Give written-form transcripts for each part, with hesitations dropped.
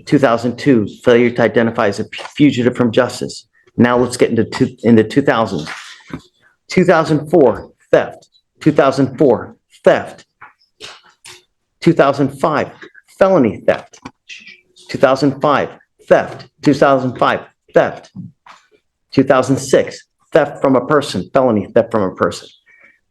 2002, failure to identify as a fugitive from justice. Now let's get into 2000s. 2004, theft. 2004, theft. 2005, felony theft. 2005, theft. 2005, theft. 2006, theft from a person, felony theft from a person.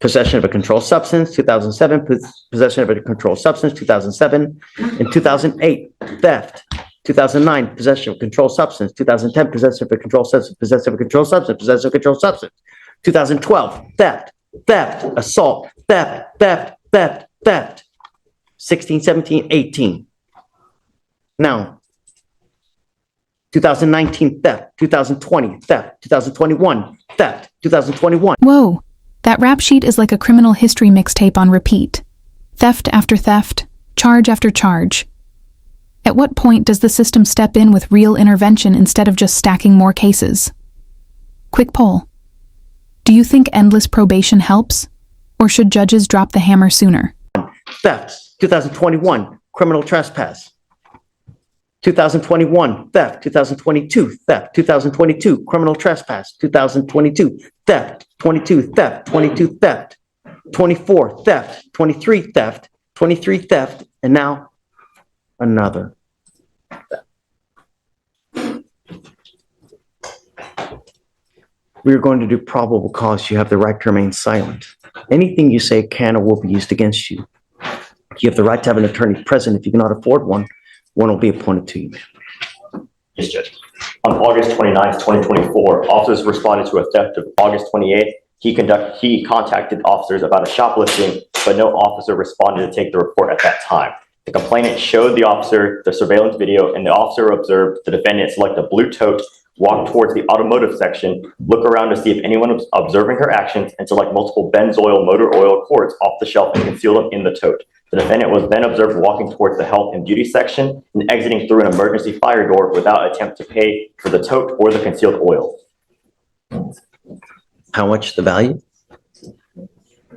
Possession of a controlled substance, 2007, possession of a controlled substance, 2007, and 2008, theft. 2009, possession of a controlled substance, 2010, possession of a controlled substance, possession of a controlled substance, possession of a controlled substance, 2012, theft, assault, theft, 16, 17, 18. Now, 2019, theft, 2020, theft, 2021, theft, 2021. Whoa, that rap sheet is like a criminal history mixtape on repeat. Theft after theft, charge after charge. At what point does the system step in with real intervention instead of just stacking more cases? Quick poll. Do you think endless probation helps? Or should judges drop the hammer sooner? Theft, 2021, criminal trespass. 2021, theft. 2022, theft. 2022, criminal trespass. 2022, theft. 22, theft. 22, theft. 24, theft. 23, theft. 23, theft. And now, another theft. We're going to do probable cause. You have the right to remain silent. Anything you say can or will be used against you. You have the right to have an attorney present. If you cannot afford one will be appointed to you. Yes, Judge. On August 29th, 2024, officers responded to a theft of August 28th. He contacted officers about a shoplifting, but no officer responded to take the report at that time. The complainant showed the officer the surveillance video, and the officer observed the defendant select a blue tote, walk towards the automotive section, look around to see if anyone was observing her actions, and select multiple Benzoyl motor oil quarts off the shelf and conceal them in the tote. The defendant was then observed walking towards the health and beauty section and exiting through an emergency fire door without attempt to pay for the tote or the concealed oil. How much the value?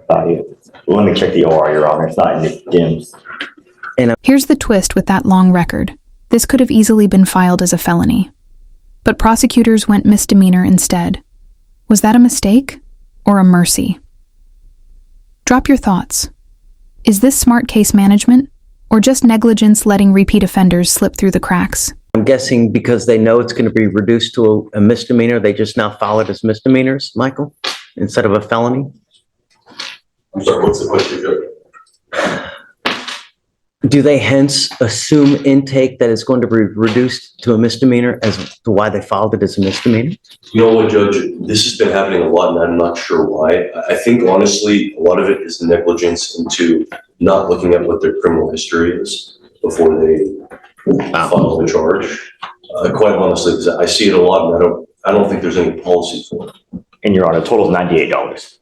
Let me check the OR, Your Honor. It's not in the DIMS. Here's the twist with that long record. This could have easily been filed as a felony. But prosecutors went misdemeanor instead. Was that a mistake or a mercy? Drop your thoughts. Is this smart case management or just negligence letting repeat offenders slip through the cracks? I'm guessing because they know it's going to be reduced to a misdemeanor, they just now file it as misdemeanors, Michael, instead of a felony? I'm sorry, what's the question, Judge? Do they hence assume intake that it's going to be reduced to a misdemeanor as to why they filed it as a misdemeanor? You know what, Judge? This has been happening a lot, and I'm not sure why. I think, honestly, a lot of it is negligence into not looking at what their criminal history is before they file the charge. Quite honestly, because I see it a lot, and I don't think there's any policy for it. And Your Honor, the total is $98.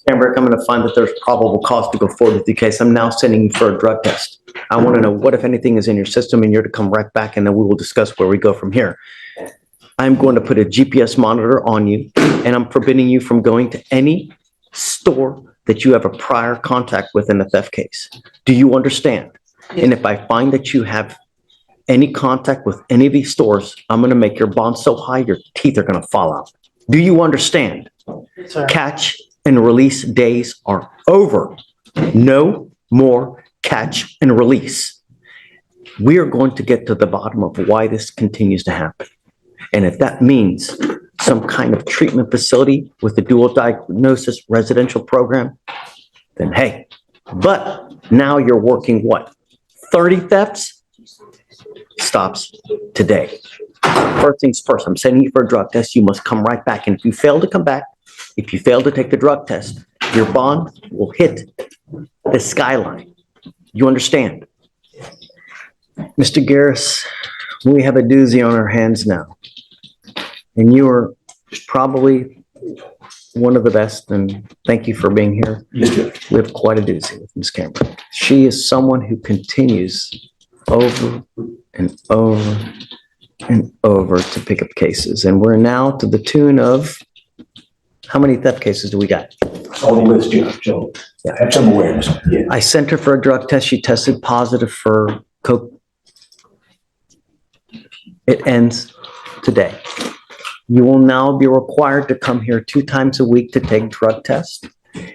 Amber, I'm going to find that there's probable cause to go forward with the case. I'm now sending you for a drug test. I want to know what, if anything, is in your system, and you're to come right back, and then we will discuss where we go from here. I'm going to put a GPS monitor on you, and I'm forbidding you from going to any store that you have a prior contact with in a theft case. Do you understand? And if I find that you have any contact with any of these stores, I'm going to make your bond so high your teeth are going to fall out. Do you understand? Sir. Catch and release days are over. No more catch and release. We are going to get to the bottom of why this continues to happen. And if that means some kind of treatment facility with a dual diagnosis residential program, then hey, but now you're working what? 30 thefts? Stops today. First things first, I'm sending you for a drug test. You must come right back. And if you fail to come back, if you fail to take the drug test, your bond will hit the skyline. You understand? Mr. Garris, we have a doozy on our hands now. And you are probably one of the best, and thank you for being here. We have quite a doozy with Ms. Cameron. She is someone who continues over and over and over to pick up cases. And we're now to the tune of, how many theft cases do we got? On the list, Judge. So have some awareness. Yeah. I sent her for a drug test. She tested positive for It ends today. You will now be required to come here 2 times a week to take drug tests.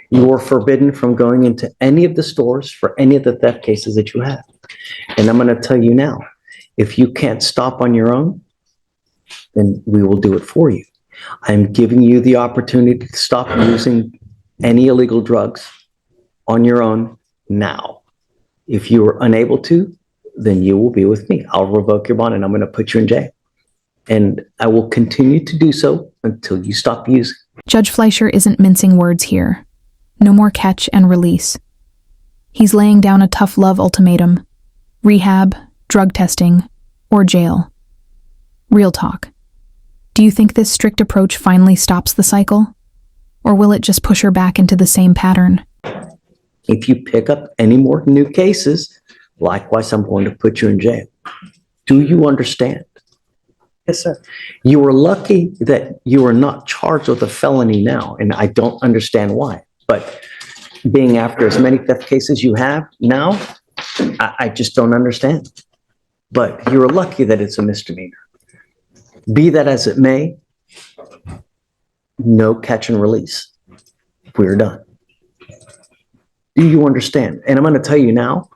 You are forbidden from going into any of the stores for any of the theft cases that you have. And I'm going to tell you now, if you can't stop on your own, then we will do it for you. I'm giving you the opportunity to stop using any illegal drugs on your own now. If you are unable to, then you will be with me. I'll revoke your bond and I'm going to put you in jail. And I will continue to do so until you stop using. Judge Fleischer isn't mincing words here. No more catch and release. He's laying down a tough love ultimatum: rehab, drug testing, or jail. Real talk. Do you think this strict approach finally stops the cycle? Or will it just push her back into the same pattern? If you pick up any more new cases, likewise, I'm going to put you in jail. Do you understand? Yes, sir. You were lucky that you are not charged with a felony now, and I don't understand why. But being after as many theft cases you have now, I just don't understand. But you're lucky that it's a misdemeanor. Be that as it may, no catch and release. We're done. Do you understand? And I'm going to tell you now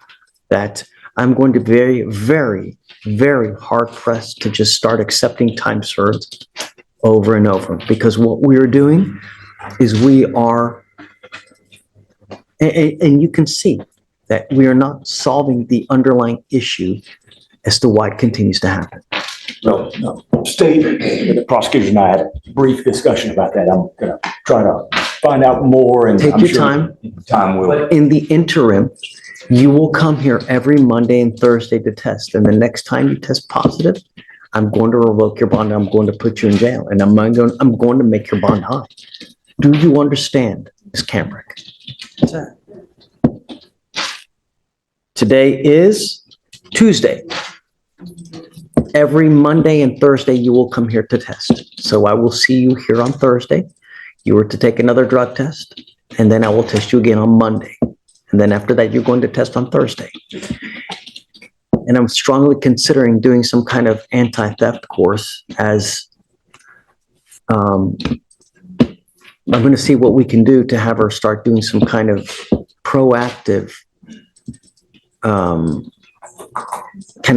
that I'm going to be very, very, very hard pressed to just start accepting time served over and over, because what we are doing is we are, and you can see that we are not solving the underlying issue as to why it continues to happen. No. State, the prosecutors and I had a brief discussion about that. I'm going to try to find out more and Take I'm your sure time. Time will. But in the interim, you will come here every Monday and Thursday to test. And the next time you test positive, I'm going to revoke your bond. I'm going to put you in jail, and I'm going to make your bond high. Do you understand, Ms. Camrick? Today is Tuesday. Every Monday and Thursday, you will come here to test. So I will see you here on Thursday. You are to take another drug test, and then I will test you again on Monday. And then after that, you're going to test on Thursday. And I'm strongly considering doing some kind of anti-theft course as I'm going to see what we can do to have her start doing some kind of proactive kind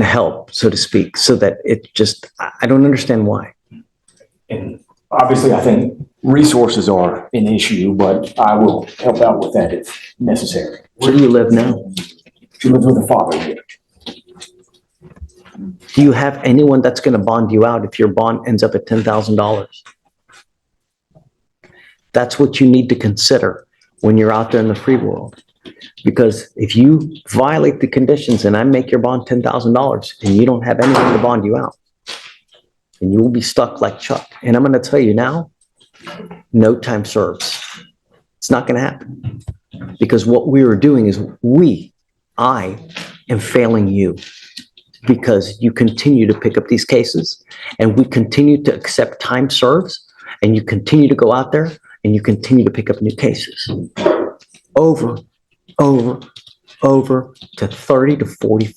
of help, so to speak, so that it just, I don't understand why. And obviously, I think resources are an issue, but I will help out with that if necessary. Where do you live now? She lives with her father here. Do you have anyone that's going to bond you out if your bond ends up at $10,000? That's what you need to consider when you're out there in the free world. Because if you violate the conditions and I make your bond $10,000 and you don't have anyone to bond you out, and you will be stuck like Chuck. And I'm going to tell you now, no time serves. It's not going to happen. Because what we are doing is I am failing you, because you continue to pick up these cases and we continue to accept time serves, and you continue to go out there and you continue to pick up new cases over to 30 to 45.